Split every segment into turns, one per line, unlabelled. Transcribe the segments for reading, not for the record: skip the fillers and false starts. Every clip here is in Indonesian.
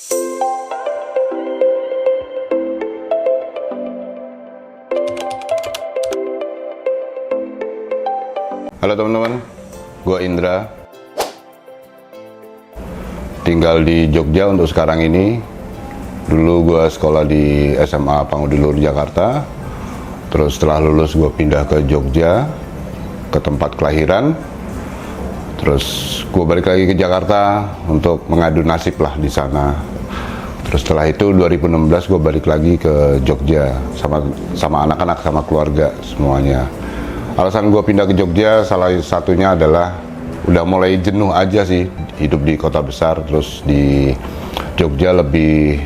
Halo teman-teman, gue Indra. Tinggal di Jogja untuk sekarang ini. Dulu gue sekolah di SMA Pangudilur, Jakarta. Terus setelah lulus gue pindah ke Jogja, ke tempat kelahiran. Terus gue balik lagi ke Jakarta untuk mengadu nasib lah di sana. Terus setelah itu 2016 gue balik lagi ke Jogja sama anak-anak, sama keluarga semuanya. Alasan gue pindah ke Jogja salah satunya adalah udah mulai jenuh aja sih hidup di kota besar. Terus di Jogja lebih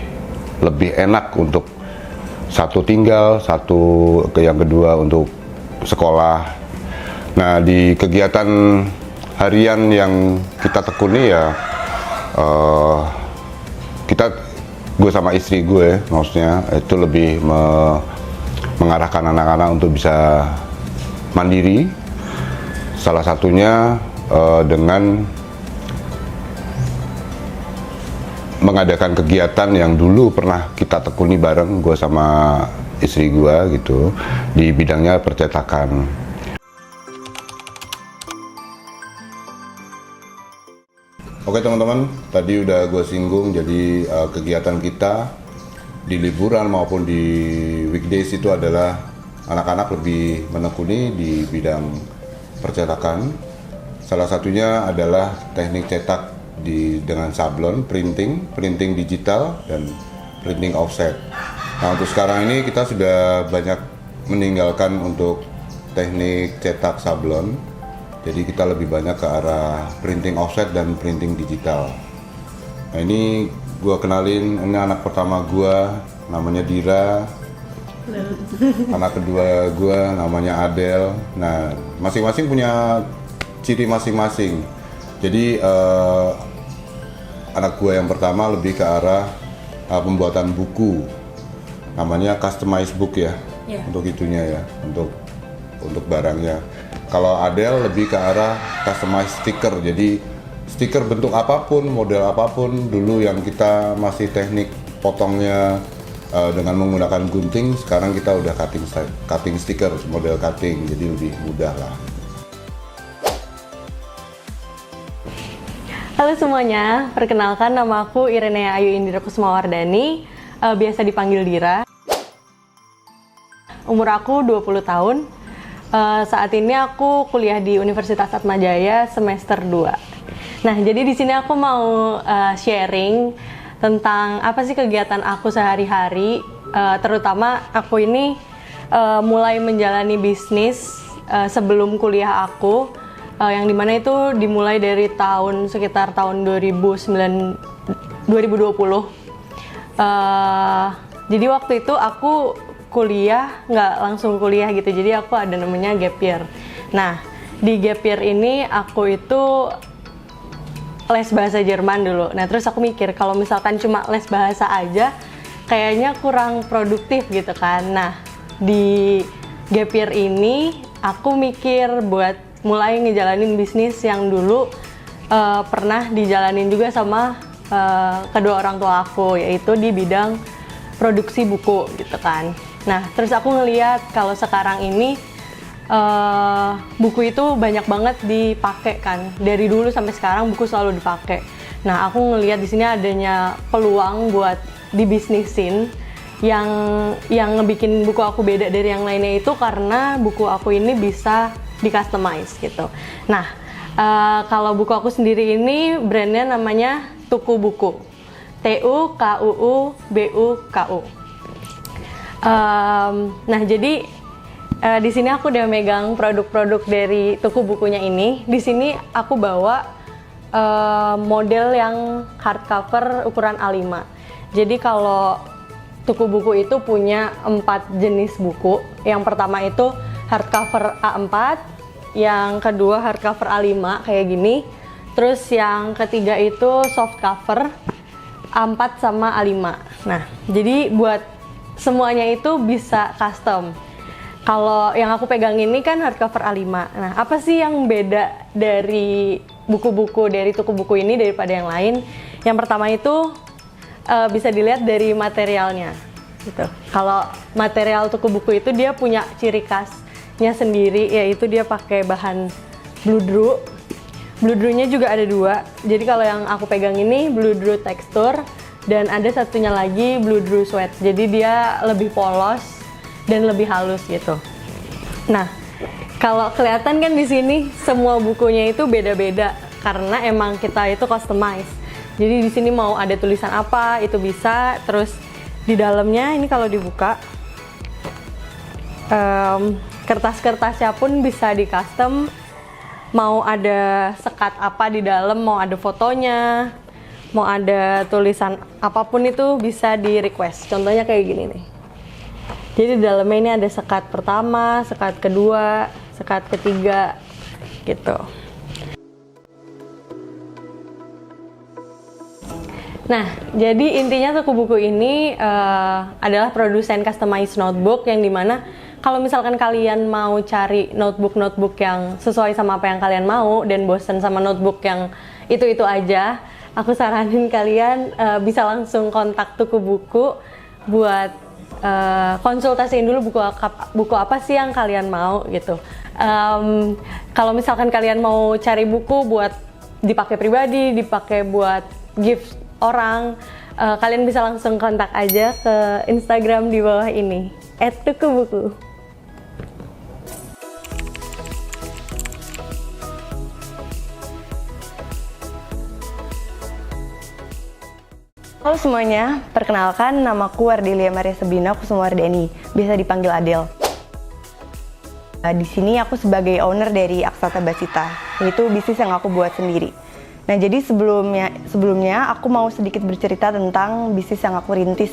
enak untuk satu tinggal, satu yang kedua untuk sekolah. Nah, di kegiatan harian yang kita tekuni ya gue sama istri gue maksudnya itu lebih mengarahkan anak-anak untuk bisa mandiri, salah satunya dengan mengadakan kegiatan yang dulu pernah kita tekuni bareng, gue sama istri gue gitu, di bidangnya percetakan. Oke teman-teman, tadi udah gue singgung, jadi kegiatan kita di liburan maupun di weekdays itu adalah anak-anak lebih menekuni di bidang percetakan. Salah satunya adalah teknik cetak dengan sablon, printing digital, dan printing offset. Nah, untuk sekarang ini kita sudah banyak meninggalkan untuk teknik cetak sablon. Jadi kita lebih banyak ke arah printing offset dan printing digital. Nah, ini gue kenalin, ini anak pertama gue, namanya Dira. Anak kedua gue namanya Adel. Nah, masing-masing punya ciri masing-masing. Jadi anak gue yang pertama lebih ke arah pembuatan buku, namanya customized book ya, untuk itunya ya, untuk barangnya. Kalau Adel lebih ke arah customized stiker. Jadi stiker bentuk apapun, model apapun, dulu yang kita masih teknik potongnya dengan menggunakan gunting, sekarang kita udah cutting stiker, model cutting, jadi lebih mudah lah.
Halo semuanya, perkenalkan nama aku Irenea Ayu Indira Kusumawardani, biasa dipanggil Dira. Umur aku 20 tahun. Saat ini aku kuliah di Universitas Atmajaya semester 2. Nah, jadi di sini aku mau sharing tentang apa sih kegiatan aku sehari-hari, terutama aku ini mulai menjalani bisnis sebelum kuliah aku, yang dimana itu dimulai dari sekitar tahun 2020. Jadi waktu itu aku kuliah, nggak langsung kuliah gitu, jadi aku ada namanya gap year. Nah, di gap year ini aku itu les bahasa Jerman dulu. Nah, terus aku mikir kalau misalkan cuma les bahasa aja kayaknya kurang produktif gitu kan. Nah, di gap year ini aku mikir buat mulai ngejalanin bisnis yang dulu pernah dijalanin juga sama kedua orang tua aku, yaitu di bidang produksi buku gitu kan. Nah, terus aku ngeliat kalau sekarang ini buku itu banyak banget dipakai kan, dari dulu sampai sekarang buku selalu dipakai. Nah, aku ngelihat di sini adanya peluang buat dibisnisin yang ngebikin buku aku beda dari yang lainnya itu karena buku aku ini bisa di-customize gitu. Nah, kalau buku aku sendiri ini brandnya namanya Tuku Buku, TUKUUBUKU. Nah, jadi di sini aku udah megang produk-produk dari Tuku Bukunya ini. Di sini aku bawa model yang hardcover ukuran A5. Jadi kalau Tuku Buku itu punya 4 jenis buku. Yang pertama itu hardcover A4, yang kedua hardcover A5 kayak gini. Terus yang ketiga itu softcover A4 sama A5. Nah, jadi buat semuanya itu bisa custom. Kalau yang aku pegang ini kan hardcover A5. Nah, apa sih yang beda dari buku-buku dari Tuku Buku ini daripada yang lain? Yang pertama itu bisa dilihat dari materialnya gitu. Kalau material toko buku itu dia punya ciri khasnya sendiri, yaitu dia pakai bahan bludru. Bludrunya juga ada 2. Jadi kalau yang aku pegang ini bludru tekstur dan ada satunya lagi bludru sweat. Jadi dia lebih polos dan lebih halus gitu. Nah, kalau kelihatan kan di sini semua bukunya itu beda-beda karena emang kita itu customize. Jadi di sini mau ada tulisan apa itu bisa. Terus di dalamnya ini kalau dibuka kertas-kertasnya pun bisa di custom. Mau ada sekat apa di dalam, mau ada fotonya, mau ada tulisan apapun itu bisa di request. Contohnya kayak gini nih. Jadi di dalamnya ini ada sekat pertama, sekat kedua, sekat ketiga gitu. Nah, jadi intinya toko buku ini adalah produsen customized notebook yang dimana kalau misalkan kalian mau cari notebook yang sesuai sama apa yang kalian mau dan bosen sama notebook yang itu-itu aja, aku saranin kalian bisa langsung kontak toko buku buat konsultasiin dulu buku apa sih yang kalian mau gitu. Kalau misalkan kalian mau cari buku buat dipakai pribadi, dipakai buat gift orang, kalian bisa langsung kontak aja ke Instagram di bawah ini @tokobuku. Halo semuanya, perkenalkan namaku Ardelia Maria Sabrina Kusumawardani, biasa dipanggil Adel. Di sini aku sebagai owner dari Aksata Basita, yaitu bisnis yang aku buat sendiri. Nah, jadi sebelumnya aku mau sedikit bercerita tentang bisnis yang aku rintis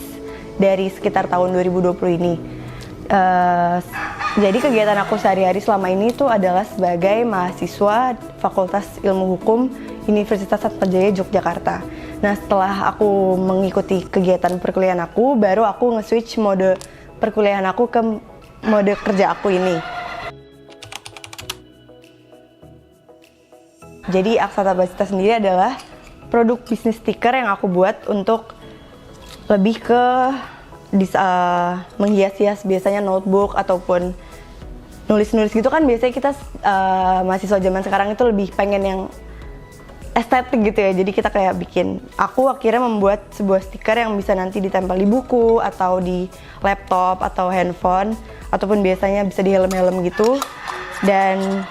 dari sekitar tahun 2020 ini. Jadi kegiatan aku sehari-hari selama ini itu adalah sebagai mahasiswa Fakultas Ilmu Hukum Universitas Atmajaya Yogyakarta. Nah, setelah aku mengikuti kegiatan perkuliahan aku, baru aku nge-switch mode perkuliahan aku ke mode kerja aku ini. Jadi Aksata Basita sendiri adalah produk bisnis stiker yang aku buat untuk lebih ke menghias-hias biasanya notebook ataupun nulis-nulis gitu kan. Biasanya kita mahasiswa zaman sekarang itu lebih pengen yang estetik gitu ya, jadi kita kayak aku akhirnya membuat sebuah stiker yang bisa nanti ditempel di buku atau di laptop atau handphone ataupun biasanya bisa di helm-helm gitu. Dan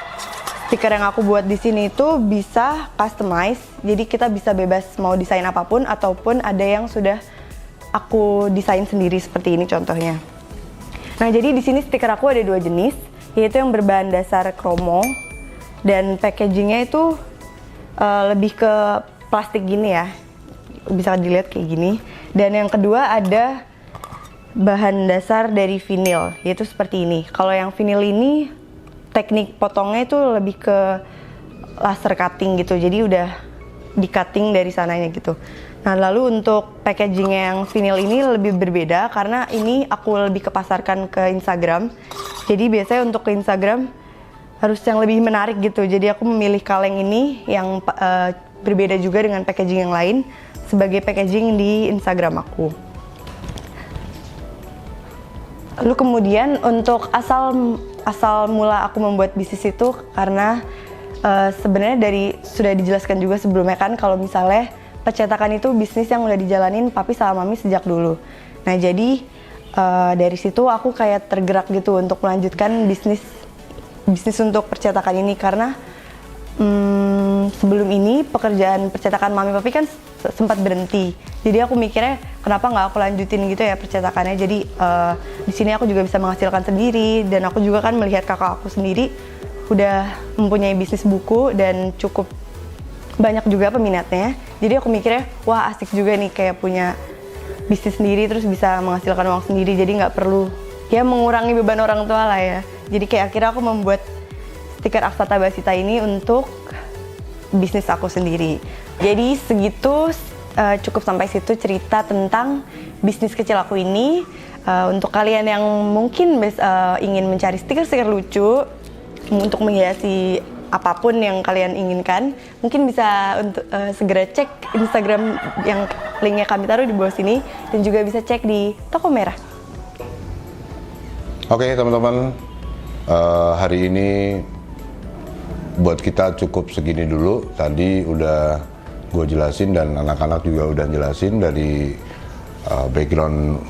stiker yang aku buat di sini itu bisa customize, jadi kita bisa bebas mau desain apapun ataupun ada yang sudah aku desain sendiri seperti ini contohnya. Nah, jadi di sini stiker aku ada 2 jenis, yaitu yang berbahan dasar kromo dan packagingnya itu lebih ke plastik gini ya, bisa dilihat kayak gini. Dan yang kedua ada bahan dasar dari vinil, yaitu seperti ini. Kalau yang vinil ini teknik potongnya itu lebih ke laser cutting gitu, jadi udah di cutting dari sananya gitu. Nah, lalu untuk packaging yang vinil ini lebih berbeda karena ini aku lebih kepasarkan ke Instagram. Jadi biasanya untuk ke Instagram harus yang lebih menarik gitu. Jadi aku memilih kaleng ini yang berbeda juga dengan packaging yang lain sebagai packaging di Instagram aku. Lalu kemudian untuk asal mula aku membuat bisnis itu karena sebenarnya sudah dijelaskan juga sebelumnya kan kalau misalnya percetakan itu bisnis yang udah dijalanin papi sama mami sejak dulu. Nah, jadi dari situ aku kayak tergerak gitu untuk melanjutkan bisnis untuk percetakan ini karena sebelum ini pekerjaan percetakan mami papi kan sempat berhenti. Jadi aku mikirnya kenapa nggak aku lanjutin gitu ya percetakannya. Jadi di sini aku juga bisa menghasilkan sendiri dan aku juga kan melihat kakak aku sendiri udah mempunyai bisnis buku dan cukup banyak juga peminatnya. Jadi aku mikirnya wah asik juga nih kayak punya bisnis sendiri terus bisa menghasilkan uang sendiri. Jadi nggak perlu ya mengurangi beban orang tua lah ya. Jadi kayak akhirnya aku membuat stiker Aksata Basita ini untuk bisnis aku sendiri. Jadi segitu cukup sampai situ cerita tentang bisnis kecil aku ini. Untuk kalian yang mungkin ingin mencari stiker-stiker lucu untuk menghiasi apapun yang kalian inginkan, mungkin bisa untuk segera cek Instagram yang linknya kami taruh di bawah sini, dan juga bisa cek di Toko Merah.
Oke teman-teman, hari ini buat kita cukup segini dulu. Tadi udah gue jelasin dan anak-anak juga udah jelasin dari background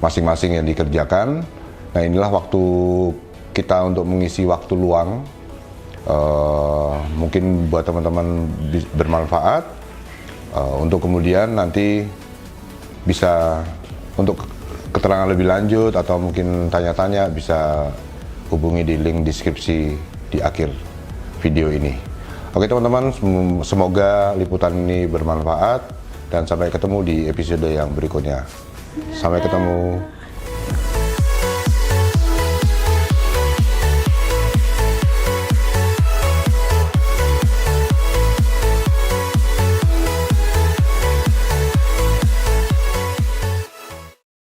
masing-masing yang dikerjakan. Nah inilah waktu kita untuk mengisi waktu luang. Mungkin buat teman-teman bermanfaat, untuk kemudian nanti bisa untuk keterangan lebih lanjut atau mungkin tanya-tanya bisa hubungi di link deskripsi di akhir video ini. Oke teman-teman, semoga liputan ini bermanfaat dan sampai ketemu di episode yang berikutnya. Sampai ketemu.